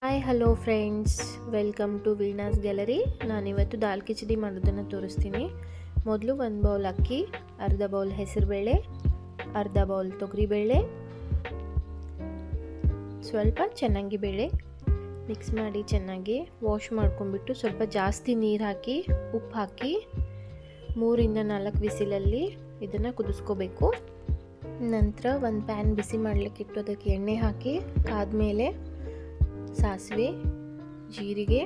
Hi hello friends, welcome to Veena's gallery. ನಾನಿವತ್ತು ದಾಲ್ ಕಿಚಡಿ ಮಾಡೋದನ್ನು ತೋರಿಸ್ತೀನಿ. ಮೊದಲು 1 ಬೌಲ್ ಅಕ್ಕಿ, ಅರ್ಧ ಬೌಲ್ ಹೆಸರುಬೇಳೆ, ಅರ್ಧ ಬೌಲ್ ತೊಗರಿಬೇಳೆ, ಸ್ವಲ್ಪ ಚೆನ್ನಾಗಿ ಬೇಳೆ ಮಿಕ್ಸ್ ಮಾಡಿ ಚೆನ್ನಾಗಿ ವಾಶ್ ಮಾಡ್ಕೊಂಡ್ಬಿಟ್ಟು ಸ್ವಲ್ಪ ಜಾಸ್ತಿ ನೀರು ಹಾಕಿ ಉಪ್ಪು ಹಾಕಿ 3 ಇಂದ 4 ವಿಸಿಲಲ್ಲಿ ಇದನ್ನು ಕುದಿಸ್ಕೋಬೇಕು. ನಂತರ ಒಂದು ಪ್ಯಾನ್ ಬಿಸಿ ಮಾಡಲಿಕ್ಕೆ ಇಟ್ಟು ಅದಕ್ಕೆ ಎಣ್ಣೆ ಹಾಕಿ ಕಾದ್ಮೇಲೆ ಸಾಸಿವೆ, ಜೀರಿಗೆ,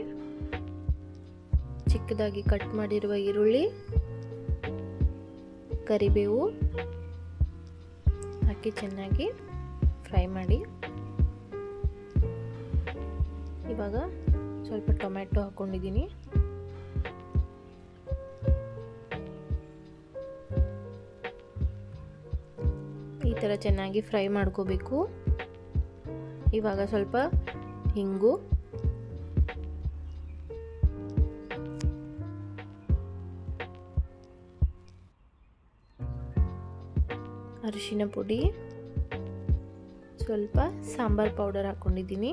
ಚಿಕ್ಕದಾಗಿ ಕಟ್ ಮಾಡಿರುವ ಈರುಳ್ಳಿ, ಕರಿಬೇವು ಹಾಕಿ ಚೆನ್ನಾಗಿ ಫ್ರೈ ಮಾಡಿ. ಇವಾಗ ಸ್ವಲ್ಪ ಟೊಮೆಟೊ ಹಾಕ್ಕೊಂಡಿದ್ದೀನಿ. ಈ ಥರ ಚೆನ್ನಾಗಿ ಫ್ರೈ ಮಾಡ್ಕೋಬೇಕು. ಇವಾಗ ಸ್ವಲ್ಪ ಹಿಂಗು, ಅರಿಶಿನ ಪುಡಿ, ಸ್ವಲ್ಪ ಸಾಂಬಾರ್ ಪೌಡರ್ ಹಾಕ್ಕೊಂಡಿದ್ದೀನಿ.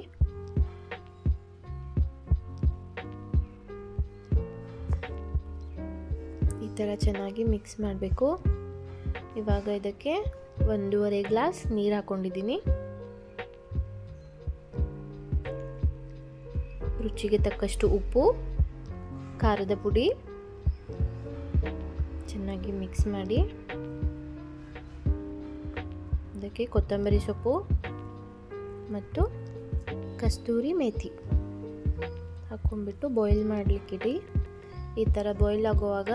ಈ ಥರ ಚೆನ್ನಾಗಿ ಮಿಕ್ಸ್ ಮಾಡಬೇಕು. ಇವಾಗ ಇದಕ್ಕೆ 1.5 ಗ್ಲಾಸ್ ನೀರು ಹಾಕ್ಕೊಂಡಿದ್ದೀನಿ. ರುಚಿಗೆ ತಕ್ಕಷ್ಟು ಉಪ್ಪು, ಖಾರದ ಪುಡಿ ಚೆನ್ನಾಗಿ ಮಿಕ್ಸ್ ಮಾಡಿ ಅದಕ್ಕೆ ಕೊತ್ತಂಬರಿ ಸೊಪ್ಪು ಮತ್ತು ಕಸ್ತೂರಿ ಮೇಥಿ ಹಾಕ್ಕೊಂಡ್ಬಿಟ್ಟು ಬಾಯ್ಲ್ ಮಾಡಲಿಕ್ಕಿಡಿ. ಈ ಥರ ಬಾಯ್ಲ್ ಆಗುವಾಗ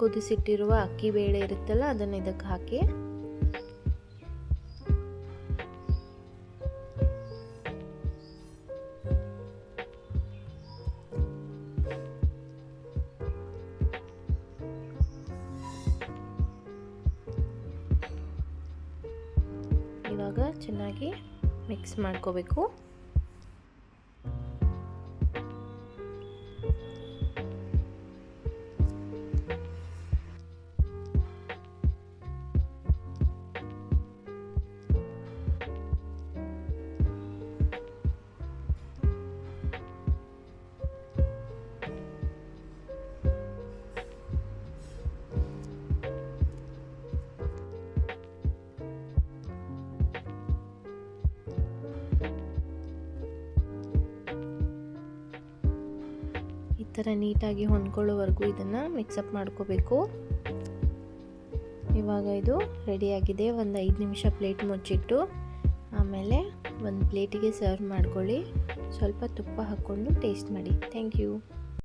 ಕುದಿಸಿಟ್ಟಿರುವ ಅಕ್ಕಿ ಬೇಳೆ ಇರುತ್ತಲ್ಲ ಅದನ್ನು ಇದಕ್ಕೆ ಹಾಕಿ ಇವಾಗ ಚೆನ್ನಾಗಿ ಮಿಕ್ಸ್ ಮಾಡ್ಕೋಬೇಕು. ಈ ಥರ ನೀಟಾಗಿ ಹೊಂದ್ಕೊಳ್ಳೋವರೆಗೂ ಇದನ್ನು ಮಿಕ್ಸಪ್ ಮಾಡ್ಕೋಬೇಕು. ಇವಾಗ ಇದು ರೆಡಿಯಾಗಿದೆ. ಒಂದು 5 ನಿಮಿಷ ಪ್ಲೇಟ್ ಮುಚ್ಚಿಟ್ಟು ಆಮೇಲೆ ಒಂದು ಪ್ಲೇಟಿಗೆ ಸರ್ವ್ ಮಾಡ್ಕೊಳ್ಳಿ. ಸ್ವಲ್ಪ ತುಪ್ಪ ಹಾಕ್ಕೊಂಡು ಟೇಸ್ಟ್ ಮಾಡಿ. Thank you.